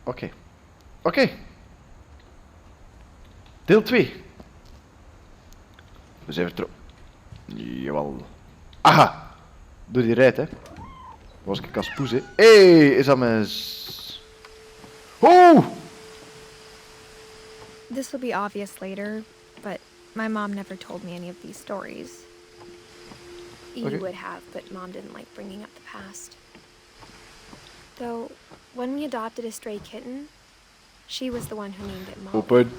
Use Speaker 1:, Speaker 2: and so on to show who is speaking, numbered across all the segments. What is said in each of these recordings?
Speaker 1: Oké. Oké. Deel 2. We zijn vertrokken. Jawel. Aha! Door die rijt, hè. Was ik als poes, hè. Hé, is dat mijn... Oh!
Speaker 2: This will be obvious later, but my mom never told me any of these stories. Edie would have, but Mom didn't like bringing up the past. Though, when we adopted a stray kitten, she was the one who named it Molly.
Speaker 1: Open.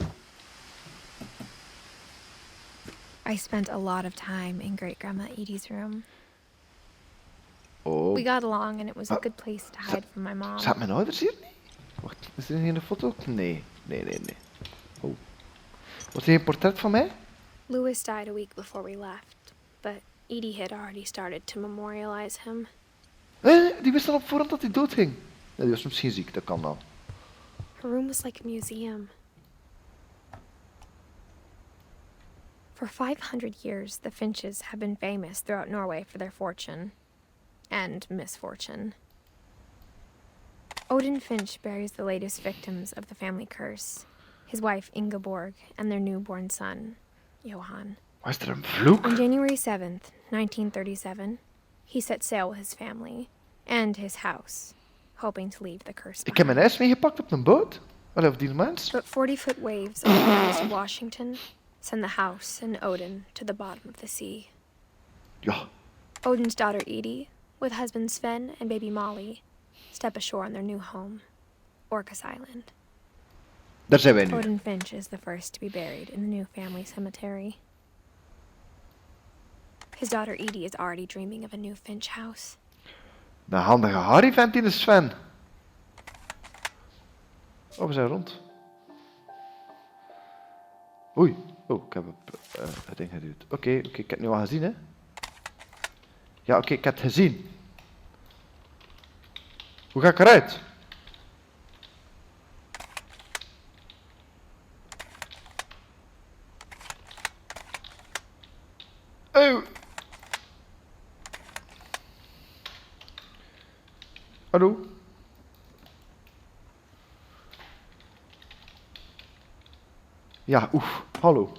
Speaker 2: I spent a lot of time in Great-Grandma Edie's room.
Speaker 1: Oh.
Speaker 2: We got along and it was a good place to hide from my mom.
Speaker 1: Zaten mijn ouders hier niet? Wacht, is er hier een foto? Nee. Oh. Was er geen portret van mij?
Speaker 2: Louis died a week before we left, but Edie had already started to memorialize him.
Speaker 1: Die wist al op voorhand dat hij doodging. Nee, die was misschien ziek, dat kan wel.
Speaker 2: Her room was like a museum. For 500 years, the Finches have been famous throughout Norway for their fortune. And misfortune. Odin Finch buries the latest victims of the family curse. His wife Ingeborg and their newborn son, Johan.
Speaker 1: Was er een vloek?
Speaker 2: On January 7th, 1937, he set sail with his family and his house, hoping to leave the curse behind.
Speaker 1: Ik heb mijn ijs meegepakt op een boot. Allee, of die mens.
Speaker 2: But 40-foot waves off the coast of Washington send the house and Odin to the bottom of the sea.
Speaker 1: Ja.
Speaker 2: Odin's daughter Edie, with husband Sven and baby Molly, step ashore on their new home, Orcas Island.
Speaker 1: Daar zijn wij nu.
Speaker 2: Odin Finch is the first to be buried in the new family cemetery. His daughter Edie is already dreaming of a new Finch house.
Speaker 1: De handige Harry vent in de Sven. Oh, we zijn rond. Oei. Oh, ik heb het ding geduwd. Oké, ik heb het nu al gezien, hè. Ja, oké, ik heb het gezien. Hoe ga ik eruit? Oh. Hallo? Ja, oef, hallo.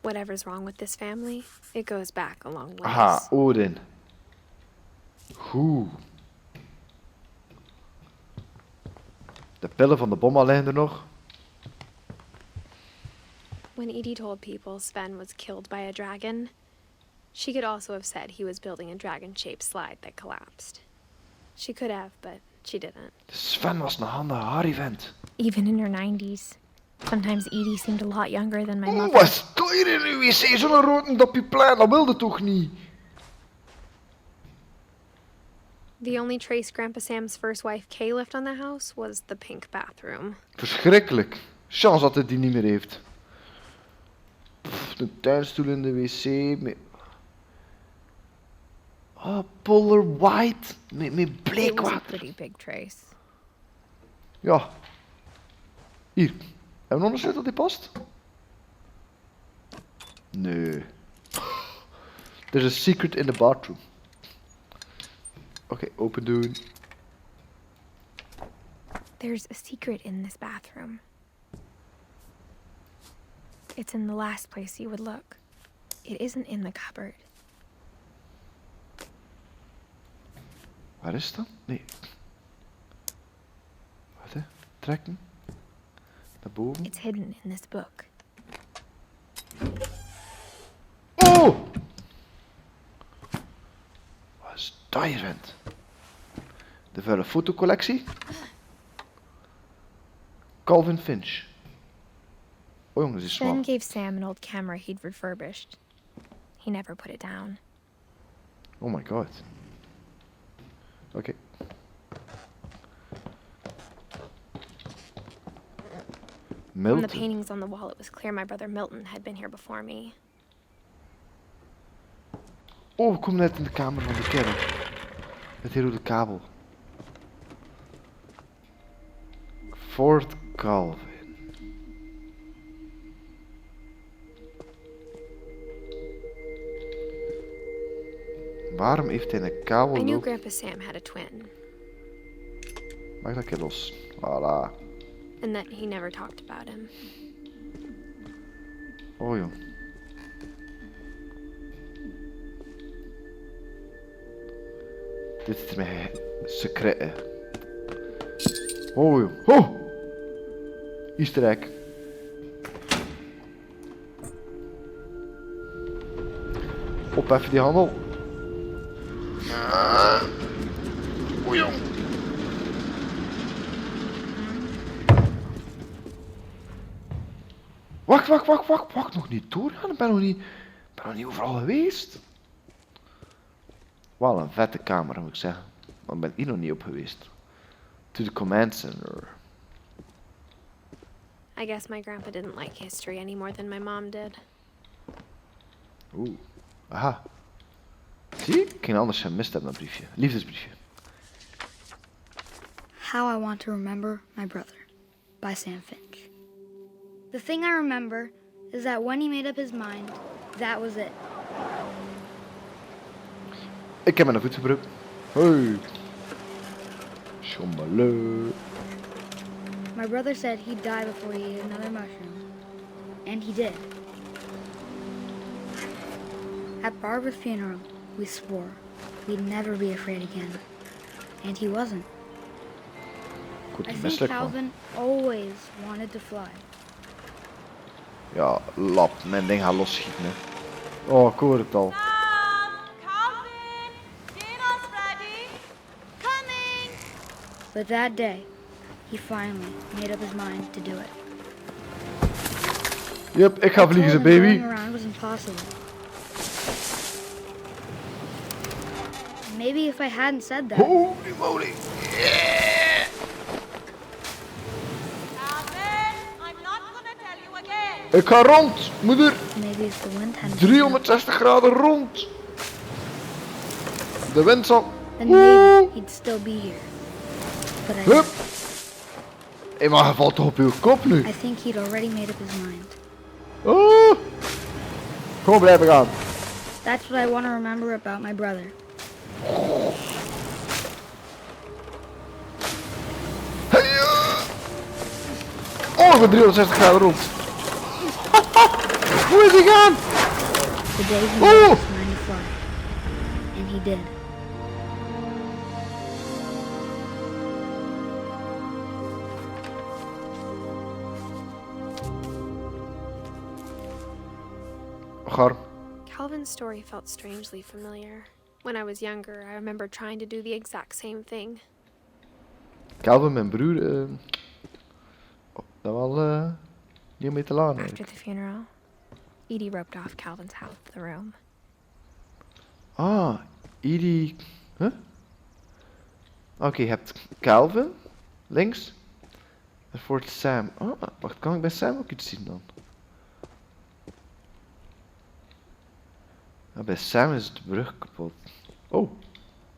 Speaker 2: Whatever's wrong with this family, it goes back a long ways.
Speaker 1: Aha, Odin. Goed. De pillen van de bomma liggen er nog.
Speaker 2: When Edie told people Sven was killed by a dragon, she could also have said he was building a dragon-shaped slide that collapsed. She could have, but she didn't.
Speaker 1: Sven was een handige Harry vent.
Speaker 2: Even in her 90s. Sometimes Edie seemed a lot younger than my mother.
Speaker 1: Wat doe je in uw wc? Zo'n rood op je plein, dat wilde toch niet?
Speaker 2: The only trace Grandpa Sam's first wife Kay left on the house was the pink bathroom.
Speaker 1: Verschrikkelijk. Chance dat hij die niet meer heeft. Pff, de tuinstoel in de wc. Oh, Polar White. Met
Speaker 2: It was a
Speaker 1: bleekwater.
Speaker 2: pretty big trace.
Speaker 1: Ja. Hier. Hebben we nog een sleutel die past? Nee. There's a secret in the bathroom. Oké, open doen.
Speaker 2: There's a secret in this bathroom. It's in the last place you would look. It isn't in the cupboard.
Speaker 1: Waar is het dan? Nee. Wacht hè. Trekken. Naar boven.
Speaker 2: It's hidden in this book.
Speaker 1: Oh! Wat is dat hier, vent? De vuile fotocollectie. Calvin Finch. Oh jongens, die is
Speaker 2: Sven
Speaker 1: smal.
Speaker 2: gave Sam an old camera he'd refurbished. He never put it down.
Speaker 1: Oh my god. Oké.
Speaker 2: From the
Speaker 1: Milton.
Speaker 2: paintings on the wall, it was clear my brother Milton had been here before me.
Speaker 1: Oh, we komen net in de kamer van de kerel. Met die rode kabel. Fort Calvin. Waarom heeft hij een kabel
Speaker 2: I knew
Speaker 1: lopen?
Speaker 2: Grandpa Sam had a twin.
Speaker 1: Maak dat keer los. Voilà.
Speaker 2: And that he never talked about him.
Speaker 1: Oh jong. Dit is mijn secreten. Oh jong. Oh! Easter egg. Op even die handel. Oh jong. Wacht. Nog niet doorgaan. Ik ben nog niet overal geweest. Wel een vette kamer moet ik zeggen. Maar ik ben hier nog niet op geweest. To the command center.
Speaker 2: I guess my grandpa didn't like history any more than my mom did.
Speaker 1: Oeh. Aha. Zie, ik ging anders gemist hebben dat briefje. Liefdesbriefje.
Speaker 3: How I Want to Remember My Brother by Sam Finch. The thing I remember is that when he made up his mind, that was it.
Speaker 1: Ik heb mijn voet gebroken. Hey. Schommelen.
Speaker 3: My brother said he'd die before he ate another mushroom. And he did. At Barbara's funeral, we swore we'd never be afraid again. And he wasn't.
Speaker 1: Goed,
Speaker 3: I think
Speaker 1: misselijk man.
Speaker 3: Calvin always wanted to fly.
Speaker 1: Ja, lap. Mijn ding gaat losschieten. Hè. Oh, ik hoor het al.
Speaker 4: Calvin, dinner's ready. Coming.
Speaker 3: But that day, he finally made up his mind to do it.
Speaker 1: Yep, ik ga vliegen, ze
Speaker 3: I told him
Speaker 1: baby.
Speaker 3: going around was impossible. Maybe if I hadn't said that,
Speaker 1: Holy moly.
Speaker 4: Calvin, I'm not gonna tell you again.
Speaker 1: Ik ga rond, moeder.
Speaker 3: maybe if the wind hadn't
Speaker 1: 360 graden rond. De wind zal...
Speaker 3: then maybe he'd still be here. But I
Speaker 1: Hup. Hey, maar hij valt toch op uw kop nu.
Speaker 3: I think he'd already made up his mind.
Speaker 1: Oh. Gewoon blijven gaan.
Speaker 3: That's what I want to remember about my brother.
Speaker 1: Hey, oh, ik ben 360 graden rond. Hoe is hij gaan?
Speaker 3: The day he made
Speaker 1: Oh.
Speaker 3: up his mind to fly. And he did.
Speaker 1: Gar.
Speaker 2: Calvin's story felt strangely familiar. When I was younger, I remember trying to do the exact same thing.
Speaker 1: Calvin, mijn broer, dat wel niet mee te laten.
Speaker 2: After the funeral, Edie roped off Calvin's half of the room.
Speaker 1: Ah, Edie. Huh? Oké, je hebt Calvin links. En voor Sam. Ah, wacht, kan ik bij Sam ook iets zien dan? Ja, bij Sam is de brug kapot. Oh.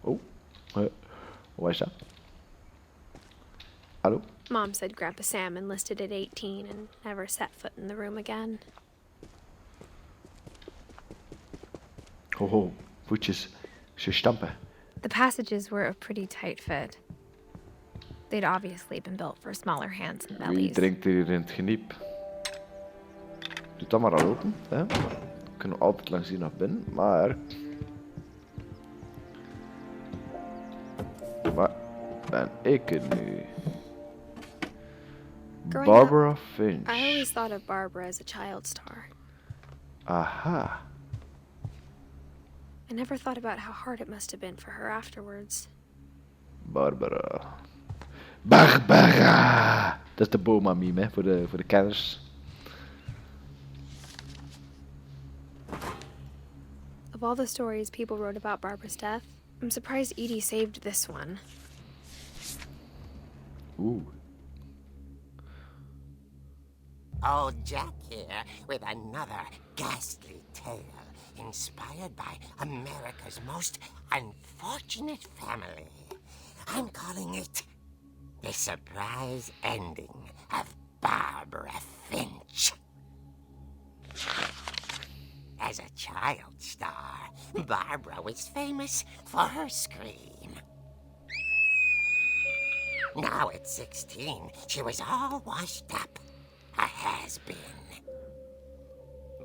Speaker 1: Oh. Wat is dat? Hallo?
Speaker 2: Mom said Grandpa Sam enlisted at 18 and never set foot in the room again.
Speaker 1: Ho, voetjes. Ze stampen.
Speaker 2: The passages were a pretty tight fit. They'd obviously been built for smaller hands and
Speaker 1: Wie
Speaker 2: bellies.
Speaker 1: drinkt hier in het geniep? Doe dat maar al open, hè? We kunnen altijd langs hier naar binnen, maar... Waar ben ik er nu?
Speaker 2: Growing
Speaker 1: Barbara Finch.
Speaker 2: I always thought of Barbara as a child star.
Speaker 1: Aha.
Speaker 2: I never thought about how hard it must have been for her afterwards.
Speaker 1: Barbara. Barbara! Dat is de Boma meme, hè, voor de kenners.
Speaker 2: Of all the stories people wrote about Barbara's death, I'm surprised Edie saved this one.
Speaker 1: Oeh.
Speaker 5: Old Jack here with another ghastly tale inspired by America's most unfortunate family. I'm calling it The Surprise Ending of Barbara Finch. As a child star, Barbara was famous for her scream. Now at 16, she was all washed up. A has-been.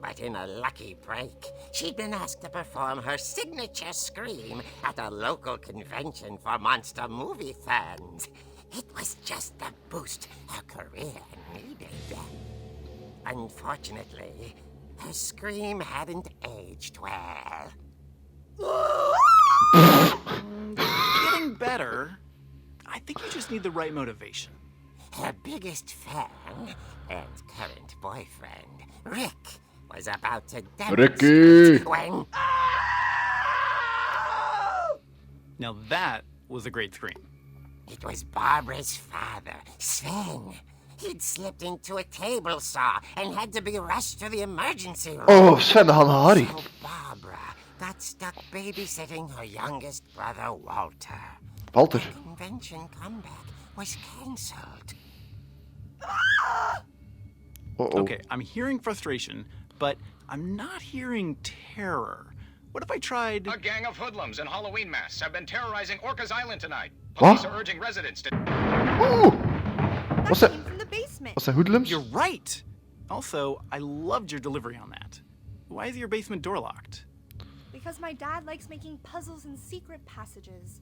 Speaker 5: But in a lucky break, she'd been asked to perform her signature scream at a local convention for monster movie fans. It was just the boost her career needed. Unfortunately, her scream hadn't aged well.
Speaker 6: Getting better. I think you just need the right motivation.
Speaker 5: Her biggest fan and current boyfriend, Rick, was about to
Speaker 1: Ricky!
Speaker 5: demonstrate when...
Speaker 6: Now that was a great scream.
Speaker 5: It was Barbara's father, Sven. He'd slipped into a table saw and had to be rushed to the emergency room.
Speaker 1: Oh, Sven, han Harry.
Speaker 5: So Barbara got stuck babysitting her youngest brother, Walter.
Speaker 1: Walter.
Speaker 5: The convention comeback was cancelled.
Speaker 1: Uh-oh.
Speaker 6: Okay, I'm hearing frustration, but I'm not hearing terror. What if I tried...
Speaker 7: A gang of hoodlums in Halloween masks have been terrorizing Orcas Island tonight.
Speaker 1: What?
Speaker 7: Police are urging residents to...
Speaker 1: Oeh. Was
Speaker 4: That
Speaker 1: dat,
Speaker 4: came from the basement.
Speaker 1: was dat hoodlums?
Speaker 6: You're right! Also, I loved your delivery on that. Why is your basement door locked?
Speaker 4: Because my dad likes making puzzles and secret passages.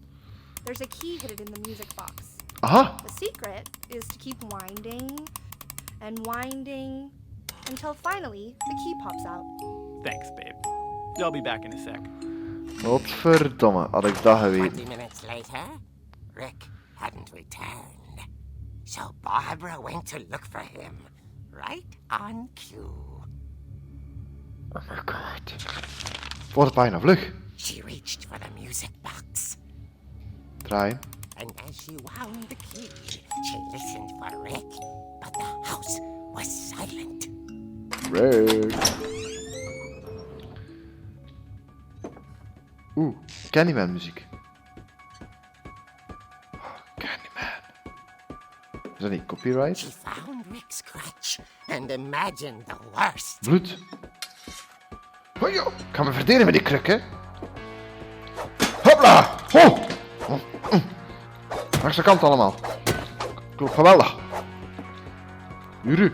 Speaker 4: There's a key hidden in the music box.
Speaker 1: Aha.
Speaker 4: The secret is to keep winding and winding until finally the key pops out.
Speaker 6: Thanks, babe. I'll be back in a sec.
Speaker 1: Wat verdomme, had ik dat geweten.
Speaker 5: 20 minutes later, Rick hadn't returned. So Barbara went to look for him, right on cue.
Speaker 1: Oh my god. Wordt bijna vlug.
Speaker 5: She reached for the music box,
Speaker 1: Draaien.
Speaker 5: and as she wound the key, she listened for Rick, but the house was silent.
Speaker 1: Rick. Oeh, Candyman muziek. Candyman. Is dat niet copyright?
Speaker 5: She found Rick's crutch and imagined the worst.
Speaker 1: Bloed. Oh joh, ik ga me verdedigen met die kruk, hè. Hopla! Oh! Langs de kant allemaal. Klopt geweldig. Hier.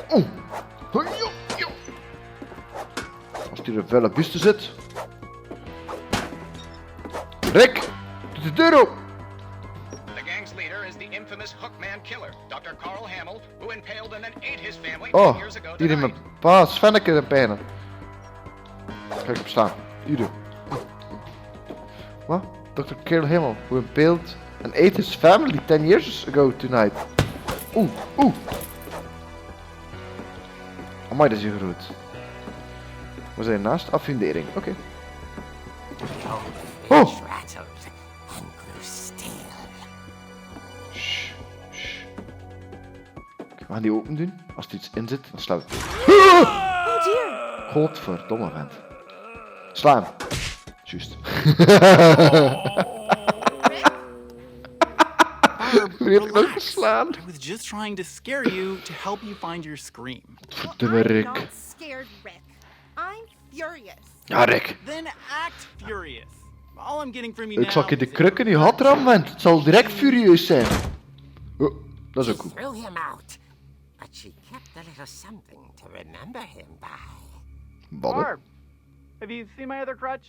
Speaker 1: Oh! Oh joh, joh. Als die er een vuile buste zit. Rick! Doe de deur open!
Speaker 7: The gang's leader is the infamous Hookman killer, Dr. Carl Hamill, who impaled and then ate his family 10
Speaker 1: Oh,
Speaker 7: years ago
Speaker 1: hier in
Speaker 7: tonight.
Speaker 1: mijn baas, Svenneke de pijnen. Kijk op staan. Hier. Wat? Dr. Carl Hamill, who impaled and ate his family 10 years ago tonight. Oeh, oeh. Amai, dat is hier groot. We zijn naast affundering. Oké.
Speaker 5: The old
Speaker 1: Oh.
Speaker 5: fridge rattled and grew still.
Speaker 1: Shh, shh. We gaan die open doen. Als er iets in zit, dan slaan we.
Speaker 4: Oh dear!
Speaker 1: Godverdomme vent. Slaan. Juist.
Speaker 6: Barb,
Speaker 1: Wie heeft ik nog
Speaker 6: relax.
Speaker 1: geslaan?
Speaker 6: I was just trying to scare you to help you find your scream.
Speaker 1: Verdomme
Speaker 4: I'm
Speaker 1: Rick.
Speaker 4: not scared, Rick. I'm furious.
Speaker 1: Ja, Rick.
Speaker 6: Then act furious. All I'm getting from you
Speaker 1: Ik
Speaker 6: now
Speaker 1: zal je de
Speaker 6: is
Speaker 1: kruk in je had rammen, vent. Het zal direct furieus zijn. Oh, dat is
Speaker 5: She
Speaker 1: ook goed.
Speaker 5: threw him out, but she kept a little something to remember him by.
Speaker 1: Badden.
Speaker 6: Barb, have you seen my other crutch?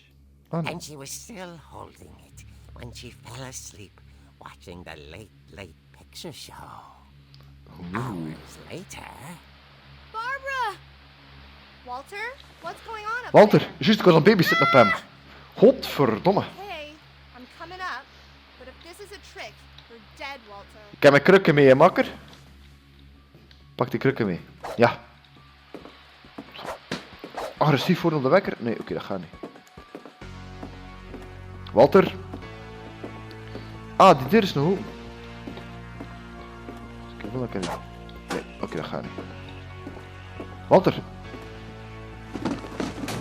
Speaker 1: Ah, nee.
Speaker 5: And she was still holding it when she fell asleep watching the late picture show. Hours later,
Speaker 4: Barbara! Walter, what's going on up
Speaker 1: Walter,
Speaker 4: there?
Speaker 1: juist, ik was aan babysitten op hem. Godverdomme.
Speaker 4: Hey, I'm coming up, but if this is a trick, you're dead, Walter.
Speaker 1: Ik heb mijn krukken mee, hè, makker. Pak die krukken mee. Ja. Agressief voor op de wekker? Nee, oké, dat gaat niet. Walter. Ah, die deur is nog open. Ik wil dat niet. Nee, oké, dat gaat niet. Walter.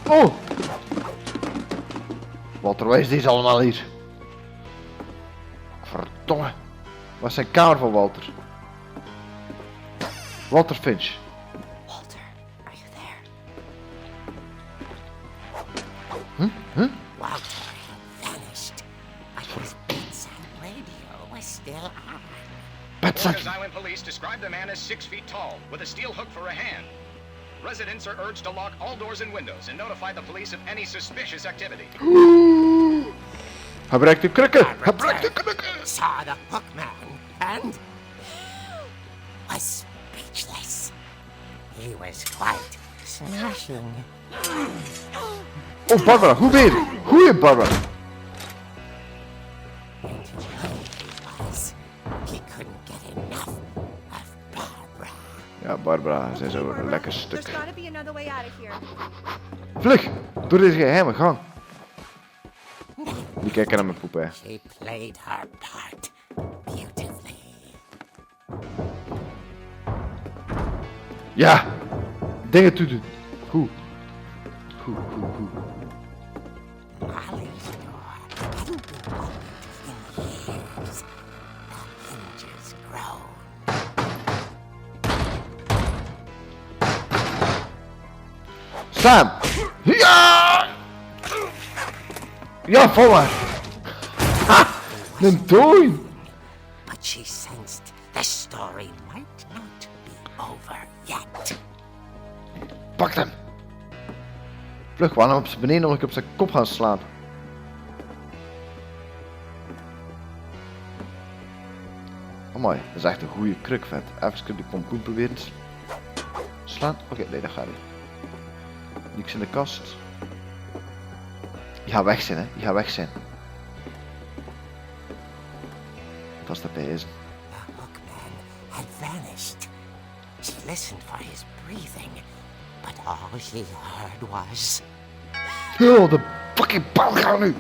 Speaker 1: Oh! Walter, wat is deze allemaal hier? Verdomme. Wat is zijn kamer van Walter? Walter Finch.
Speaker 5: Walter, are you there?
Speaker 1: Huh?
Speaker 5: Walter had vanished, but his bedside radio was still
Speaker 1: Vetzak.
Speaker 7: Rhode Island police describe the man as 6 feet tall, with a steel hook for a hand. Residents are urged to lock all doors and windows and notify the police of any suspicious activity.
Speaker 1: Hij breekt de krukken. Hij
Speaker 5: Barbara
Speaker 1: breekt de krukken.
Speaker 5: saw the hookman and was speechless. He was quite smashing.
Speaker 1: Oh, Barbara, hoe ben je? Goeie Barbara.
Speaker 5: And who he was, he couldn't get enough of Barbara.
Speaker 1: Ja, Barbara, zij is ook een lekker
Speaker 4: There's
Speaker 1: stuk.
Speaker 4: gotta be another way out of here.
Speaker 1: Vlug, door deze geheime gang. Die kijken naar mijn poep, hè.
Speaker 5: She played her part beautifully.
Speaker 1: Ja, dingen toe doen. Goed. Goed.
Speaker 5: Molly's door hadn't been opened in years. The hinges groaned.
Speaker 1: Staan! Ja! Ja, val maar. Ha! Een dooi!
Speaker 5: But she sensed the story might not be over yet.
Speaker 1: Pak hem! Vlug, we gaan hem op zijn beneden nog op zijn kop gaan slaan. Amai, dat is echt een goede kruk, vet. Even de pompoen proberen te slaan. Oké, nee, dat gaat niet. Niks in de kast. Die gaat weg zijn, hè. Die gaat weg zijn. Dat is de pijzen.
Speaker 5: The hookman had vanished. She listened for his breathing, but all she heard was...
Speaker 1: Oh, de fucking paal gaan nu!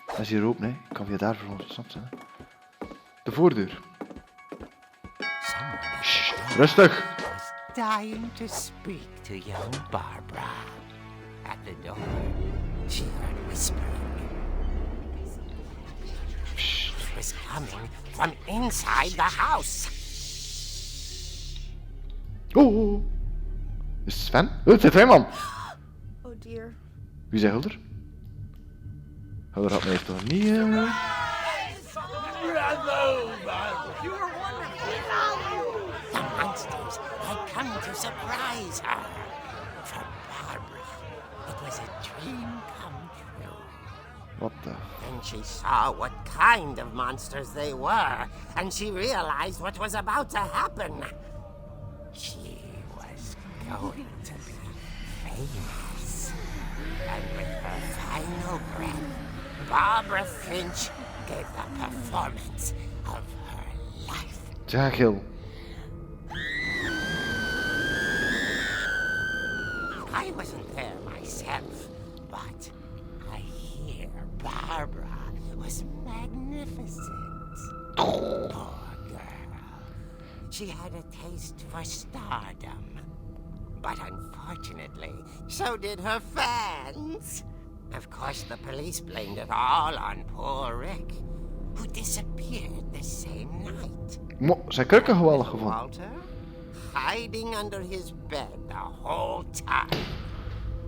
Speaker 1: Dat is hier open, hè. Ik kan via daar voor ons ontsnapt zijn, hè. De voordeur.
Speaker 5: Someone at
Speaker 1: Shh,
Speaker 5: the door
Speaker 1: rustig!
Speaker 5: was dying to speak to young Barbara. At the door, she heard whispering. It was coming from inside the house.
Speaker 1: Oh. Is het Sven? Oh, het is twee man.
Speaker 4: Oh dear.
Speaker 1: Wie zei Hulder? Hulder had mij toch niet...
Speaker 5: The monsters had come to surprise her. For Barbara, it was a dream come true.
Speaker 1: Wat de...
Speaker 5: Then she saw what kind of monsters they were, and she realized what was about to happen. She was going to be famous. And with her final breath, Barbara Finch gave the performance of her life.
Speaker 1: Ja, Gil.
Speaker 5: I wasn't there myself, but I hear Barbara was magnificent. Poor girl. She had a taste for stardom. But unfortunately, so did her fans. Of course, the police blamed it all on poor Rick, who disappeared the same night.
Speaker 1: Mo, zijn krukken geweldig gevonden.
Speaker 5: Walter, hiding under his bed the whole time.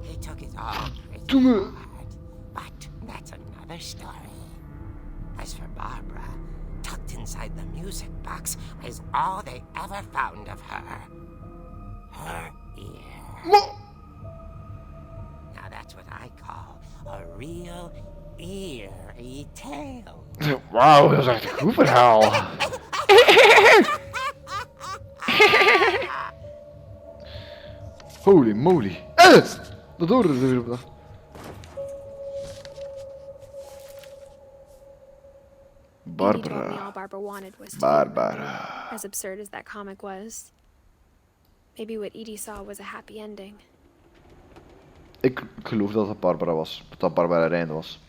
Speaker 5: He took it all pretty hard, but that's another story. As for Barbara, tucked inside the music box was all they ever found of her. Her ear.
Speaker 1: Mo.
Speaker 5: Now that's what I call a real eerie tale.
Speaker 1: Wauw, dat is echt een goed verhaal. Holy moly. Dat hoorde er weer op dat.
Speaker 2: Amy told me all
Speaker 1: Barbara.
Speaker 2: Barbara wanted was to be
Speaker 1: Barbara.
Speaker 2: remembered, as absurd as that comic was. Maybe what Edie saw was a happy ending.
Speaker 1: Ik geloof dat het Barbara was. Dat Barbara Rijn was.